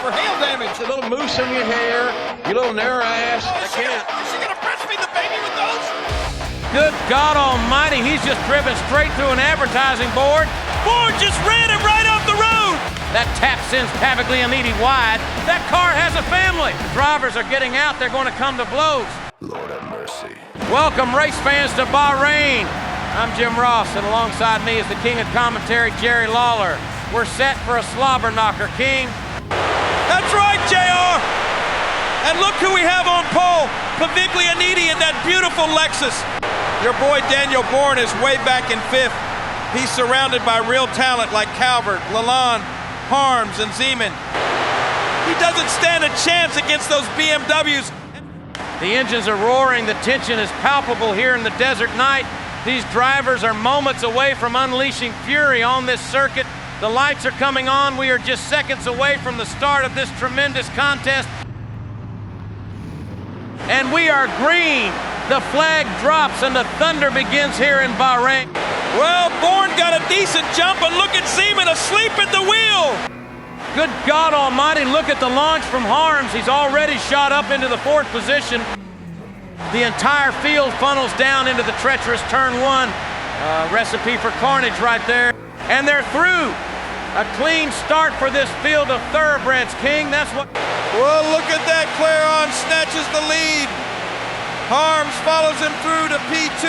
for hail damage. A little mousse on your hair, you little narrow ass. Oh, I can't. Is she gonna breastfeed the baby with those? Good God almighty, he's just driven straight through an advertising board. Bourne just ran him right off the road. That tap sends Paviglianiti wide. That car has a family. The drivers are getting out. They're going to come to blows. Lord have mercy. Welcome, race fans, to Bahrain. I'm Jim Ross, and alongside me is the king of commentary, Jerry Lawler. We're set for a slobber knocker, King. That's right, JR. And look who we have on pole. Paviglianiti in that beautiful Lexus. Your boy Daniel Bourne is way back in fifth. He's surrounded by real talent like Calvert, Lalonde, Harms, and Zeman. He doesn't stand a chance against those BMWs. The engines are roaring. The tension is palpable here in the desert night. These drivers are moments away from unleashing fury on this circuit. The lights are coming on. We are just seconds away from the start of this tremendous contest. And we are green. The flag drops and the thunder begins here in Bahrain. Well, Bourne got a decent jump, and look at Zeman asleep at the wheel. Good God almighty, look at the launch from Harms. He's already shot up into the fourth position. The entire field funnels down into the treacherous turn one. Recipe for carnage right there. And they're through. A clean start for this field of thoroughbreds, King. That's what... Well, look at that. Clairon snatches the lead. Harms follows him through to P2.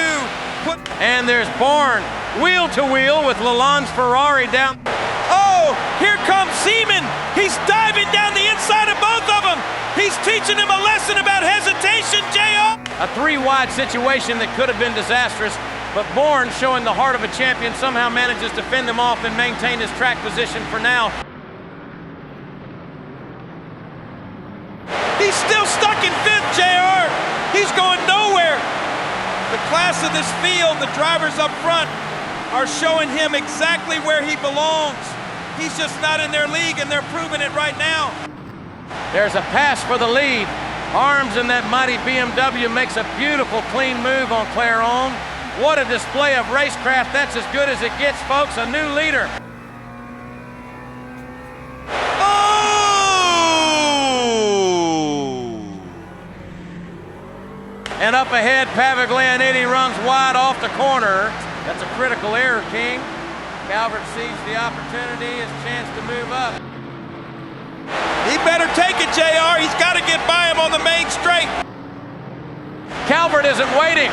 And there's Bourne, wheel to wheel with Lalonde's Ferrari down. Oh, here comes Zeman. He's diving down the inside of both of them. He's teaching him a lesson about hesitation, JR. A three-wide situation that could have been disastrous, but Bourne, showing the heart of a champion, somehow manages to fend them off and maintain his track position for now. He's still stuck in fifth, JR. He's going nowhere. The class of this field, the drivers up front, are showing him exactly where he belongs. He's just not in their league, and they're proving it right now. There's a pass for the lead. Harms in that mighty BMW makes a beautiful, clean move on Clairon. What a display of racecraft. That's as good as it gets, folks. A new leader. And up ahead, Paviglianiti runs wide off the corner. That's a critical error, King. Calvert sees the opportunity, his chance to move up. He better take it, JR. He's got to get by him on the main straight. Calvert isn't waiting.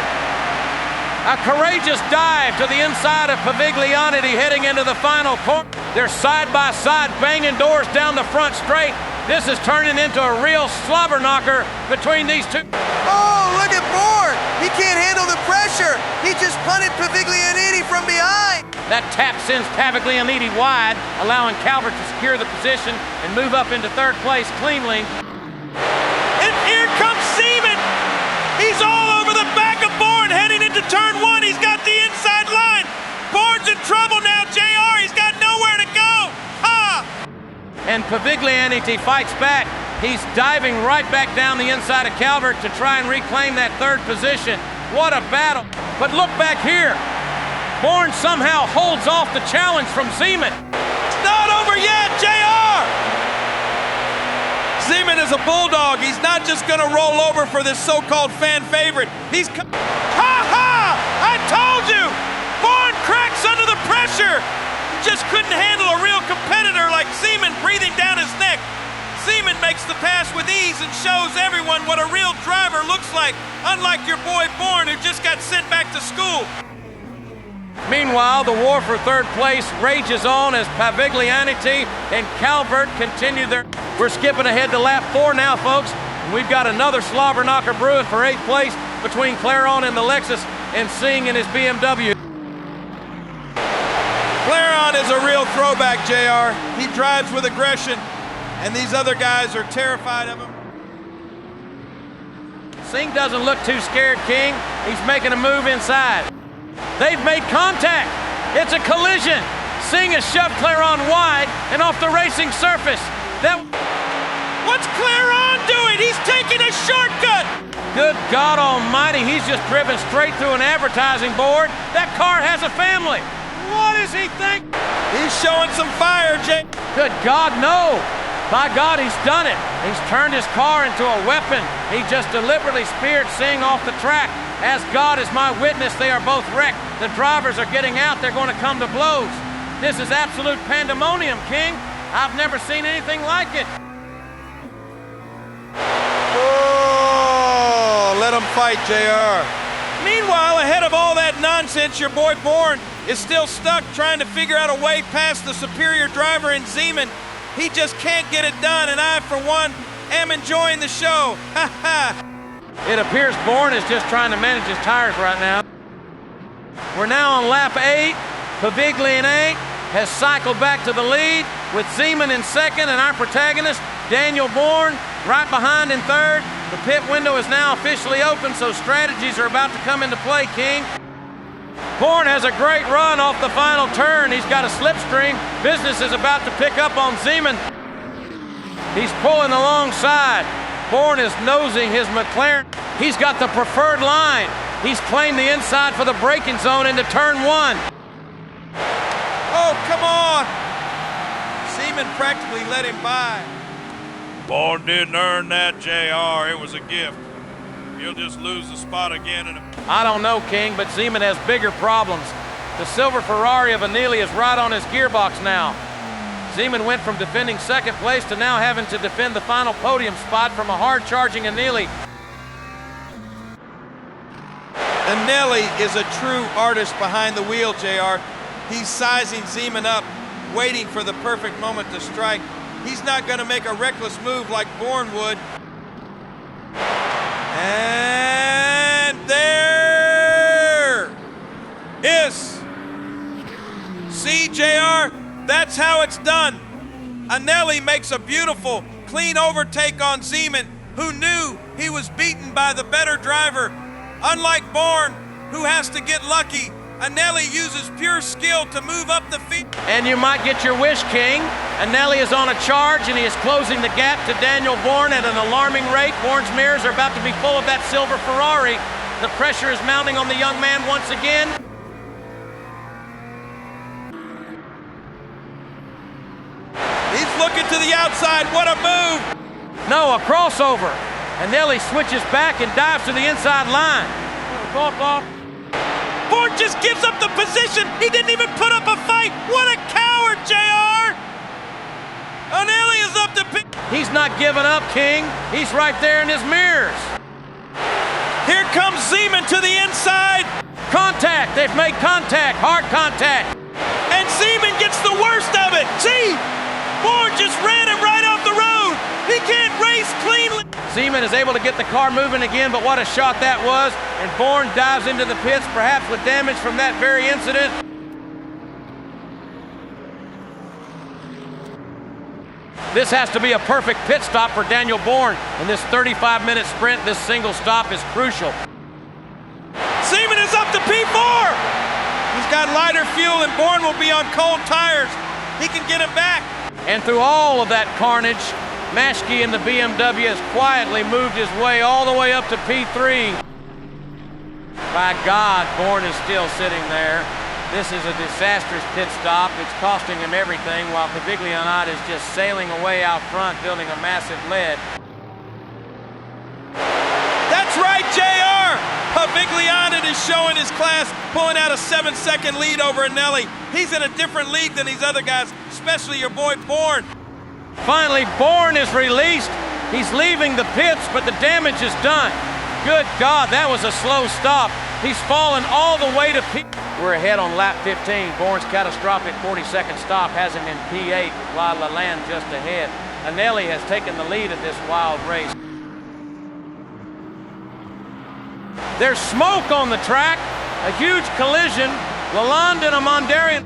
A courageous dive to the inside of Paviglianiti heading into the final corner. They're side by side, banging doors down the front straight. This is turning into a real slobber knocker between these two. Oh, look at Bourne! He can't handle the pressure! He just punted Paviglianiti from behind! That tap sends Paviglianiti wide, allowing Calvert to secure the position and move up into third place cleanly. And here comes Zeman! He's all over the back of Bourne heading into turn one. He's got the inside line. Bourne's in trouble now, JR. He's got nowhere to go. Ha! And Paviglianiti fights back. He's diving right back down the inside of Calvert to try and reclaim that third position. What a battle. But look back here. Bourne somehow holds off the challenge from Zeman. It's not over yet, JR! Zeman is a bulldog. He's not just going to roll over for this so-called fan favorite. He's... Ha-ha! I told you! Bourne cracks under the pressure. He just couldn't handle a real competitor like Zeman breathing down his neck. Zeman makes the pass with ease and shows everyone what a real driver looks like, unlike your boy Bourne, who just got sent back to school. Meanwhile, the war for third place rages on as Paviglianiti and Calvert continue their... We're skipping ahead to lap 4 now, folks. We've got another slobber knocker brewing for 8th place between Clairon and the Lexus and Singh in his BMW. Clairon is a real throwback, JR. He drives with aggression, and these other guys are terrified of him. Singh doesn't look too scared, King. He's making a move inside. They've made contact. It's a collision. Singh has shoved Clairon wide and off the racing surface. What's Clairon doing? He's taking a shortcut. Good God almighty, he's just driven straight through an advertising board. That car has a family. What does he think? He's showing some fire, Jay. Good God, no. By God, he's done it. He's turned his car into a weapon. He just deliberately speared Singh off the track. As God is my witness, they are both wrecked. The drivers are getting out. They're going to come to blows. This is absolute pandemonium, King. I've never seen anything like it. Oh, let them fight, JR. Meanwhile, ahead of all that nonsense, your boy Bourne is still stuck trying to figure out a way past the superior driver in Zeman. He just can't get it done, and I, for one, am enjoying the show. Ha ha! It appears Bourne is just trying to manage his tires right now. We're now on lap 8. Paviglione has cycled back to the lead with Zeman in second, and our protagonist, Daniel Bourne, right behind in third. The pit window is now officially open, so strategies are about to come into play, King. Bourne has a great run off the final turn. He's got a slipstream. Business is about to pick up on Zeman. He's pulling alongside. Bourne is nosing his McLaren. He's got the preferred line. He's claimed the inside for the braking zone into turn 1. Oh, come on! Zeman practically let him by. Bourne didn't earn that, JR. It was a gift. He'll just lose the spot again in a... I don't know, King, but Zeman has bigger problems. The silver Ferrari of Agnelli is right on his gearbox now. Zeman went from defending second place to now having to defend the final podium spot from a hard-charging Agnelli. Agnelli is a true artist behind the wheel, JR. He's sizing Zeman up, waiting for the perfect moment to strike. He's not going to make a reckless move like Bourne would. And there is. See, JR, that's how it's done. Agnelli makes a beautiful, clean overtake on Zeman, who knew he was beaten by the better driver. Unlike Bourne, who has to get lucky, Agnelli uses pure skill to move up the field. And you might get your wish, King. Agnelli is on a charge, and he is closing the gap to Daniel Bourne at an alarming rate. Bourne's mirrors are about to be full of that silver Ferrari. The pressure is mounting on the young man once again. He's looking to the outside. What a move! No, a crossover. Agnelli switches back and dives to the inside line. Bourne just gives up the position. He didn't even put up a fight. What a coward, JR! Agnelli is up to pick. He's not giving up, King. He's right there in his mirrors. Here comes Zeman to the inside. Contact. They've made contact. Hard contact. And Zeman gets the worst of it. See? Bourne just ran him right off the road. He can't race cleanly. Zeman is able to get the car moving again, but what a shot that was. And Bourne dives into the pits, perhaps with damage from that very incident. This has to be a perfect pit stop for Daniel Bourne. In this 35-minute sprint, this single stop is crucial. Zeman is up to P4. He's got lighter fuel, and Bourne will be on cold tires. He can get him back. And through all of that carnage, Maschke in the BMW has quietly moved his way all the way up to P3. By God, Bourne is still sitting there. This is a disastrous pit stop. It's costing him everything, while Paviglione is just sailing away out front, building a massive lead. That's right, JR! Paviglione is showing his class, pulling out a 7-second lead over Agnelli. He's in a different league than these other guys, especially your boy Bourne. Finally, Bourne is released. He's leaving the pits, but the damage is done. Good God, that was a slow stop. He's fallen all the way to P. We're ahead on lap 15. Bourne's catastrophic 40-second stop has him in P8, while Lalande just ahead. Agnelli has taken the lead at this wild race. There's smoke on the track, a huge collision. Lalande and a Mondarian.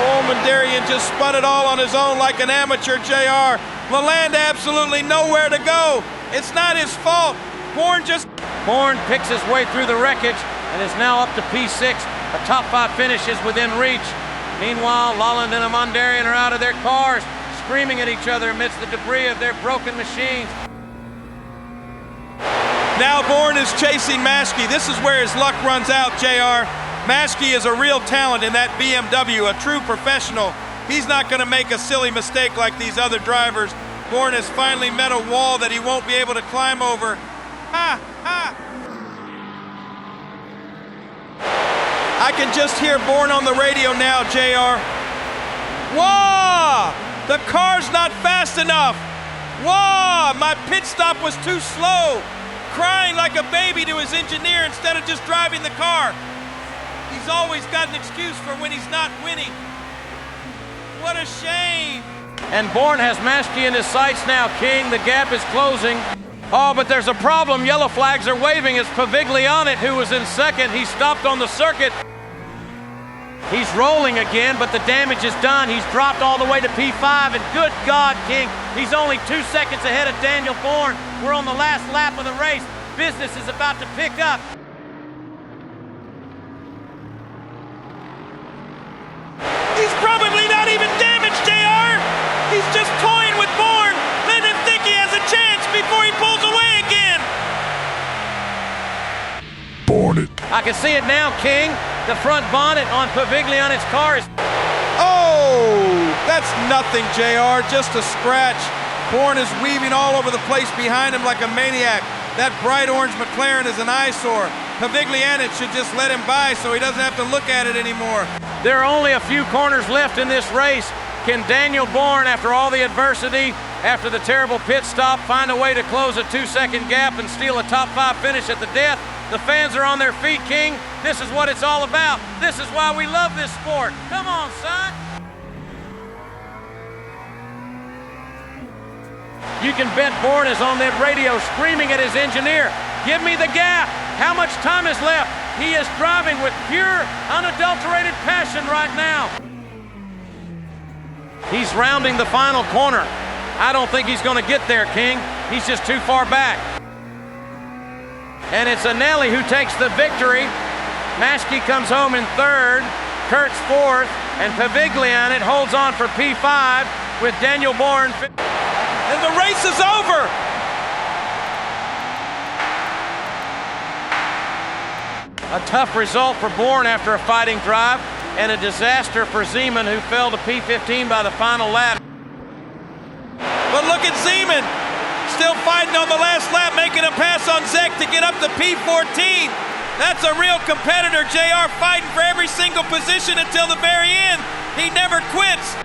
Oh, Mondarian just spun it all on his own like an amateur, JR. Lalande absolutely nowhere to go. It's not his fault. Bourne picks his way through the wreckage and is now up to P6. A top 5 finish is within reach. Meanwhile, Lawler and a Mondarian are out of their cars, screaming at each other amidst the debris of their broken machines. Now Bourne is chasing Maschke. This is where his luck runs out, JR. Maschke is a real talent in that BMW, a true professional. He's not going to make a silly mistake like these other drivers. Bourne has finally met a wall that he won't be able to climb over. Ha! Ha! I can just hear Bourne on the radio now, JR. Whoa! The car's not fast enough. Whoa! My pit stop was too slow. Crying like a baby to his engineer instead of just driving the car. He's always got an excuse for when he's not winning. What a shame. And Bourne has Maschke in his sights now, King. The gap is closing. Oh, but there's a problem. Yellow flags are waving. It's Paviglione who was in second. He stopped on the circuit. He's rolling again, but the damage is done. He's dropped all the way to P5, and good God, King, he's only 2 seconds ahead of Daniel Bourne. We're on the last lap of the race. Business is about to pick up. He's probably not even damaged, JR. He's just toying with Bourne. Let him think he has a chance before he pulls away again. Born it. I can see it now, King. The front bonnet on Paviglione's car is... Oh, that's nothing, JR, just a scratch. Bourne is weaving all over the place behind him like a maniac. That bright orange McLaren is an eyesore. Paviglione should just let him by so he doesn't have to look at it anymore. There are only a few corners left in this race. Can Daniel Bourne, after all the adversity, after the terrible pit stop, find a way to close a 2-second gap and steal a top 5 finish at the death? The fans are on their feet, King. This is what it's all about. This is why we love this sport. Come on, son. You can bet Bourne is on that radio screaming at his engineer, give me the gap. How much time is left? He is driving with pure, unadulterated passion right now. He's rounding the final corner. I don't think he's going to get there, King. He's just too far back. And it's Anelli who takes the victory. Maschke comes home in third, Kurt's fourth, and Paviglione holds on for P5 with Daniel Bourne. And the race is over. A tough result for Bourne after a fighting drive, and a disaster for Zeman, who fell to P15 by the final lap. But look at Zeman, still fighting on the last lap, making a pass on Zek to get up to P14. That's a real competitor, JR, fighting for every single position until the very end. He never quits.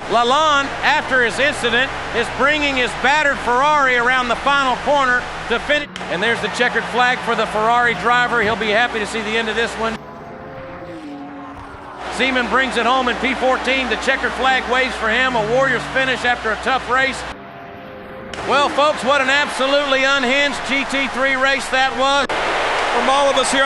Lalonde, after his incident, is bringing his battered Ferrari around the final corner to finish. And there's the checkered flag for the Ferrari driver. He'll be happy to see the end of this one. Zeman brings it home in P14. The checkered flag waves for him. A Warriors finish after a tough race. Well, folks, what an absolutely unhinged GT3 race that was. From all of us here